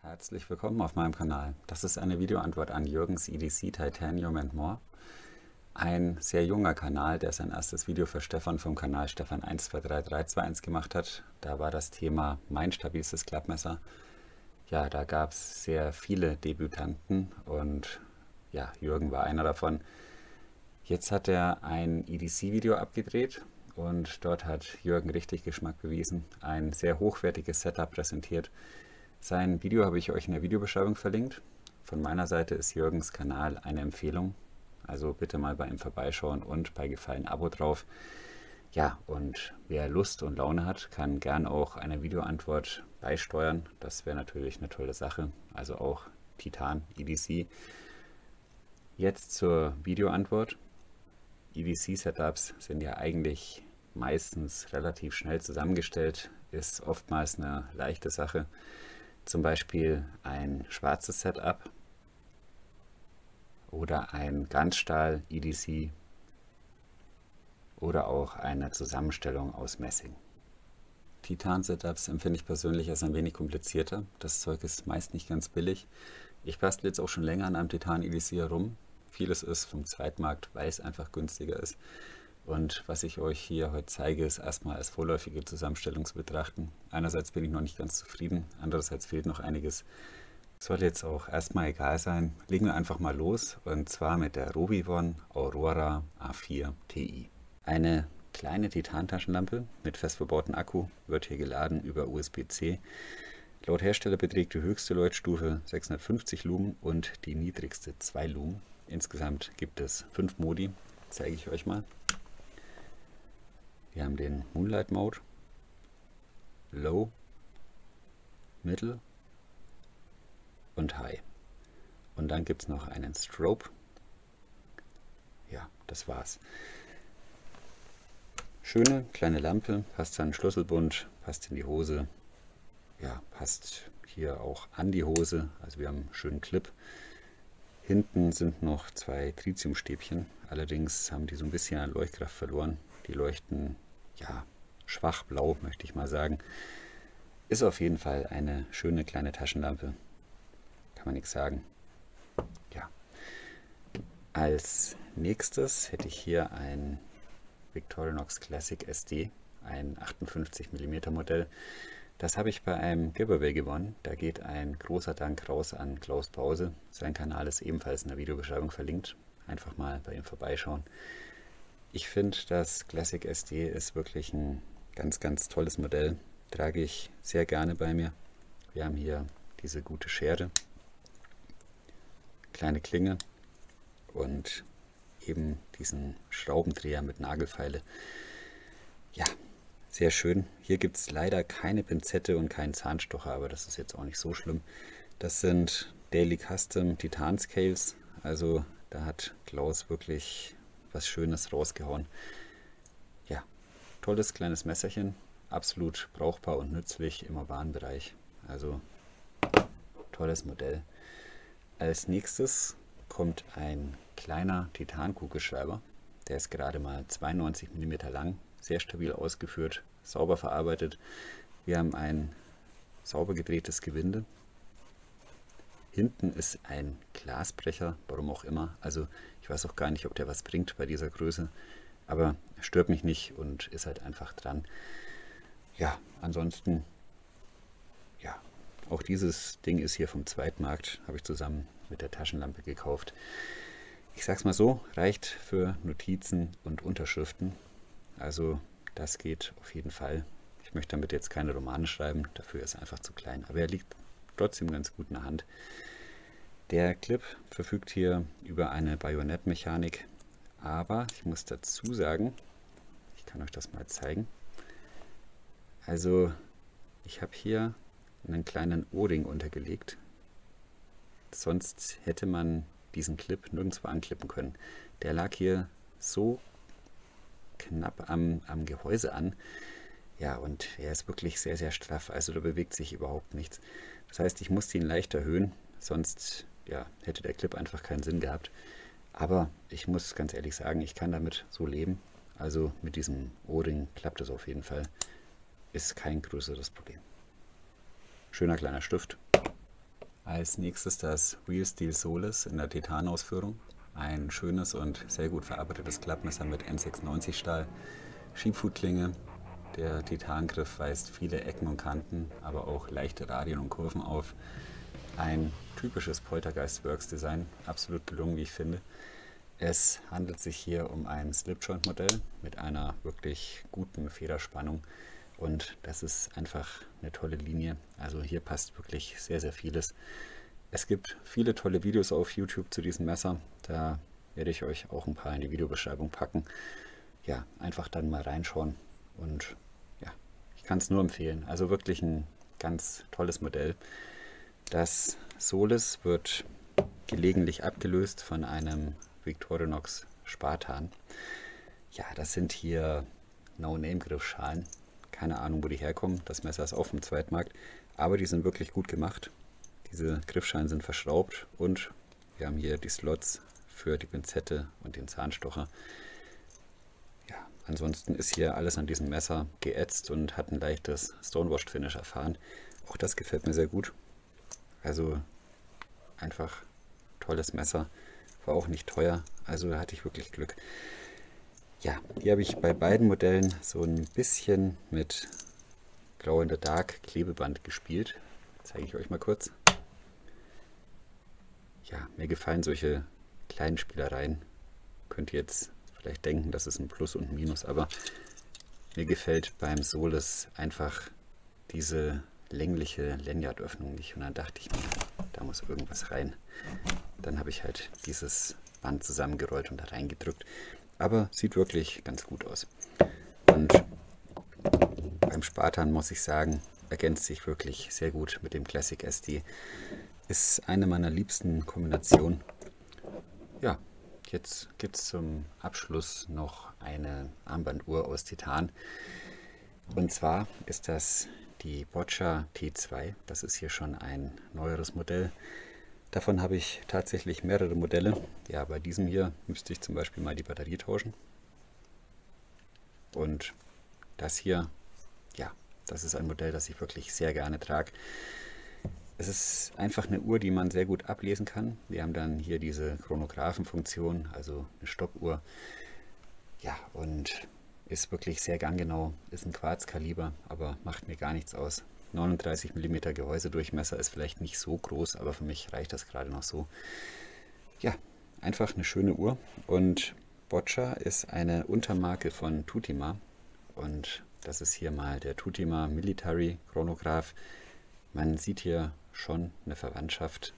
Herzlich willkommen auf meinem Kanal. Das ist eine Videoantwort an Jürgens EDC Titanium and More. Ein sehr junger Kanal, der sein erstes Video für Stefan vom Kanal Stefan123321 gemacht hat. Da war das Thema mein stabilstes Klappmesser. Ja, da gab es sehr viele Debütanten und ja, Jürgen war einer davon. Jetzt hat er ein EDC-Video abgedreht und dort hat Jürgen richtig Geschmack bewiesen, ein sehr hochwertiges Setup präsentiert. Sein Video habe ich euch in der Videobeschreibung verlinkt. Von meiner Seite ist Jürgens Kanal eine Empfehlung. Also bitte mal bei ihm vorbeischauen und bei Gefallen ein Abo drauf. Ja, und wer Lust und Laune hat, kann gern auch eine Videoantwort beisteuern. Das wäre natürlich eine tolle Sache. Also auch Titan EDC. Jetzt zur Videoantwort. EDC-Setups sind ja eigentlich meistens relativ schnell zusammengestellt. Ist oftmals eine leichte Sache. Zum Beispiel ein schwarzes Setup oder ein Ganzstahl EDC oder auch eine Zusammenstellung aus Messing. Titan-Setups empfinde ich persönlich als ein wenig komplizierter. Das Zeug ist meist nicht ganz billig. Ich bastle jetzt auch schon länger an einem Titan EDC herum. Vieles ist vom Zweitmarkt, weil es einfach günstiger ist. Und was ich euch hier heute zeige, ist erstmal als vorläufige Zusammenstellung zu betrachten. Einerseits bin ich noch nicht ganz zufrieden, andererseits fehlt noch einiges. Soll jetzt auch erstmal egal sein. Legen wir einfach mal los, und zwar mit der Robivon Aurora A4 Ti. Eine kleine Titan-Taschenlampe mit fest verbautem Akku, wird hier geladen über USB-C. Laut Hersteller beträgt die höchste Leuchtstufe 650 Lumen und die niedrigste 2 Lumen. Insgesamt gibt es 5 Modi, zeige ich euch mal. Wir haben den Moonlight Mode, Low, Middle und High. Und dann gibt es noch einen Strobe. Ja, das war's. Schöne kleine Lampe, passt an den Schlüsselbund, passt in die Hose. Ja, passt hier auch an die Hose. Also wir haben einen schönen Clip. Hinten sind noch 2 Tritiumstäbchen. Allerdings haben die so ein bisschen an Leuchtkraft verloren. Die leuchten ja schwach blau, möchte ich mal sagen. Ist auf jeden Fall eine schöne kleine Taschenlampe. Kann man nichts sagen. Ja. Als nächstes hätte ich hier ein Victorinox Classic SD, ein 58 mm Modell. Das habe ich bei einem Giveaway gewonnen. Da geht ein großer Dank raus an Klaus Pause. Sein Kanal ist ebenfalls in der Videobeschreibung verlinkt. Einfach mal bei ihm vorbeischauen. Ich finde, das Classic SD ist wirklich ein ganz, ganz tolles Modell. Trage ich sehr gerne bei mir. Wir haben hier diese gute Schere, kleine Klinge und eben diesen Schraubendreher mit Nagelfeile. Ja, sehr schön. Hier gibt es leider keine Pinzette und keinen Zahnstocher, aber das ist jetzt auch nicht so schlimm. Das sind Daily Custom Titan Scales. Also da hat Klaus wirklich was Schönes rausgehauen. Ja, tolles kleines Messerchen. Absolut brauchbar und nützlich im urbanen Bereich. Also tolles Modell. Als nächstes kommt ein kleiner Titan-Kugelschreiber. Der ist gerade mal 92 mm lang, sehr stabil ausgeführt, sauber verarbeitet. Wir haben ein sauber gedrehtes Gewinde. Hinten ist ein Glasbrecher, warum auch immer. Also ich weiß auch gar nicht, ob der was bringt bei dieser Größe. Aber stört mich nicht und ist halt einfach dran. Ja, ansonsten, ja, auch dieses Ding ist hier vom Zweitmarkt, habe ich zusammen mit der Taschenlampe gekauft. Ich sag's mal so, reicht für Notizen und Unterschriften. Also das geht auf jeden Fall. Ich möchte damit jetzt keine Romane schreiben, dafür ist er einfach zu klein. Aber er liegt trotzdem ganz gut in der Hand. Der Clip verfügt hier über eine Bajonettmechanik, aber ich muss dazu sagen, ich kann euch das mal zeigen. Also ich habe hier einen kleinen O-Ring untergelegt. Sonst hätte man diesen Clip nirgendwo anklippen können. Der lag hier so knapp am Gehäuse an. Ja, und er ist wirklich sehr, sehr straff. Also da bewegt sich überhaupt nichts. Das heißt, ich musste ihn leicht erhöhen, sonst ja, hätte der Clip einfach keinen Sinn gehabt. Aber ich muss ganz ehrlich sagen, ich kann damit so leben. Also mit diesem O-Ring klappt es auf jeden Fall. Ist kein größeres Problem. Schöner kleiner Stift. Als nächstes das Real Steel Solis in der Titan-Ausführung. Ein schönes und sehr gut verarbeitetes Klappmesser mit N690 Stahl, Schiebfutklinge. Der Titangriff weist viele Ecken und Kanten, aber auch leichte Radien und Kurven auf. Ein typisches Poltergeist Works Design, absolut gelungen, wie ich finde. Es handelt sich hier um ein Slipjoint-Modell mit einer wirklich guten Federspannung und das ist einfach eine tolle Linie. Also hier passt wirklich sehr, sehr vieles. Es gibt viele tolle Videos auf YouTube zu diesem Messer, da werde ich euch auch ein paar in die Videobeschreibung packen. Ja, einfach dann mal reinschauen und ja, ich kann es nur empfehlen. Also wirklich ein ganz tolles Modell. Das Solis wird gelegentlich abgelöst von einem Victorinox Spartan. Ja, das sind hier No-Name-Griffschalen. Keine Ahnung, wo die herkommen. Das Messer ist auf dem Zweitmarkt, aber die sind wirklich gut gemacht. Diese Griffschalen sind verschraubt und wir haben hier die Slots für die Pinzette und den Zahnstocher. Ja, ansonsten ist hier alles an diesem Messer geätzt und hat ein leichtes Stonewashed Finish erfahren. Auch das gefällt mir sehr gut. Also einfach tolles Messer. War auch nicht teuer, also da hatte ich wirklich Glück. Ja, hier habe ich bei beiden Modellen so ein bisschen mit Glow in the Dark Klebeband gespielt. Zeige ich euch mal kurz. Ja, mir gefallen solche kleinen Spielereien. Könnt ihr jetzt vielleicht denken, das ist ein Plus und ein Minus, aber mir gefällt beim Solis einfach diese längliche Lanyardöffnung nicht. Und dann dachte ich mir, da muss irgendwas rein. Dann habe ich halt dieses Band zusammengerollt und da reingedrückt. Aber sieht wirklich ganz gut aus. Und beim Spartan muss ich sagen, ergänzt sich wirklich sehr gut mit dem Classic SD. Ist eine meiner liebsten Kombinationen. Ja, jetzt gibt es zum Abschluss noch eine Armbanduhr aus Titan. Und zwar ist das die Boccia T2. Das ist hier schon ein neueres Modell. Davon habe ich tatsächlich mehrere Modelle. Ja, bei diesem hier müsste ich zum Beispiel mal die Batterie tauschen. Und das hier, ja, das ist ein Modell, das ich wirklich sehr gerne trage. Es ist einfach eine Uhr, die man sehr gut ablesen kann. Wir haben dann hier diese Chronographenfunktion, also eine Stoppuhr. Ja, und ist wirklich sehr ganggenau, ist ein Quarzkaliber, aber macht mir gar nichts aus. 39 mm Gehäusedurchmesser ist vielleicht nicht so groß, aber für mich reicht das gerade noch so. Ja, einfach eine schöne Uhr. Und Boccia ist eine Untermarke von Tutima. Und das ist hier mal der Tutima Military Chronograph. Man sieht hier schon eine Verwandtschaft.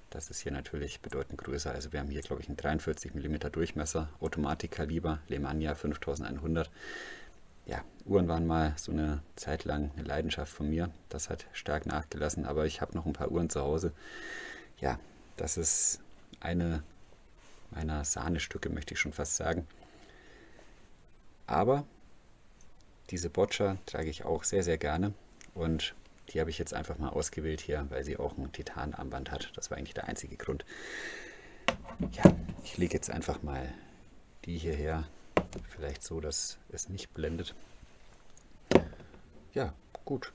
Das ist hier natürlich bedeutend größer. Also wir haben hier, glaube ich, einen 43 mm Durchmesser, Automatikkaliber, Lemania 5100. Ja, Uhren waren mal so eine Zeit lang eine Leidenschaft von mir. Das hat stark nachgelassen, aber ich habe noch ein paar Uhren zu Hause. Ja, das ist eine meiner Sahnestücke, möchte ich schon fast sagen. Aber diese Boccia trage ich auch sehr, sehr gerne und die habe ich jetzt einfach mal ausgewählt hier, weil sie auch ein Titanarmband hat. Das war eigentlich der einzige Grund. Ja, ich lege jetzt einfach mal die hierher. Vielleicht so, dass es nicht blendet. Ja, gut.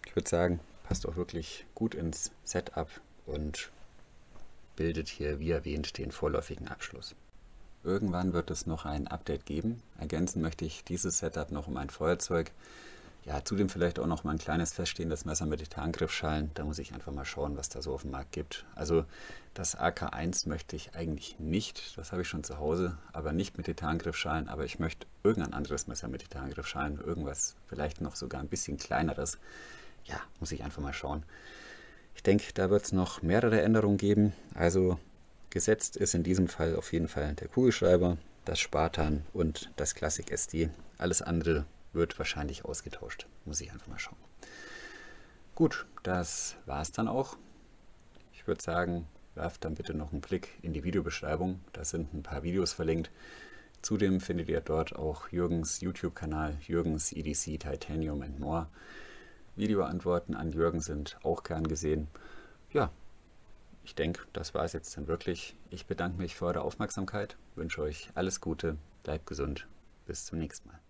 Ich würde sagen, passt auch wirklich gut ins Setup und bildet hier, wie erwähnt, den vorläufigen Abschluss. Irgendwann wird es noch ein Update geben. Ergänzen möchte ich dieses Setup noch um ein Feuerzeug. Ja, zudem vielleicht auch noch mal ein kleines feststehendes Messer mit Titangriffschalen. Da muss ich einfach mal schauen, was da so auf dem Markt gibt. Also das AK1 möchte ich eigentlich nicht. Das habe ich schon zu Hause, aber nicht mit Titangriffschalen. Aber ich möchte irgendein anderes Messer mit Titangriffschalen. Irgendwas vielleicht noch sogar ein bisschen kleineres. Ja, muss ich einfach mal schauen. Ich denke, da wird es noch mehrere Änderungen geben. Also gesetzt ist in diesem Fall auf jeden Fall der Kugelschreiber, das Spartan und das Classic SD. Alles andere wird wahrscheinlich ausgetauscht. Muss ich einfach mal schauen. Gut, das war es dann auch. Ich würde sagen, werft dann bitte noch einen Blick in die Videobeschreibung. Da sind ein paar Videos verlinkt. Zudem findet ihr dort auch Jürgens YouTube-Kanal, Jürgens EDC Titanium and More. Videoantworten an Jürgen sind auch gern gesehen. Ja, ich denke, das war es jetzt dann wirklich. Ich bedanke mich für eure Aufmerksamkeit, wünsche euch alles Gute, bleibt gesund, bis zum nächsten Mal.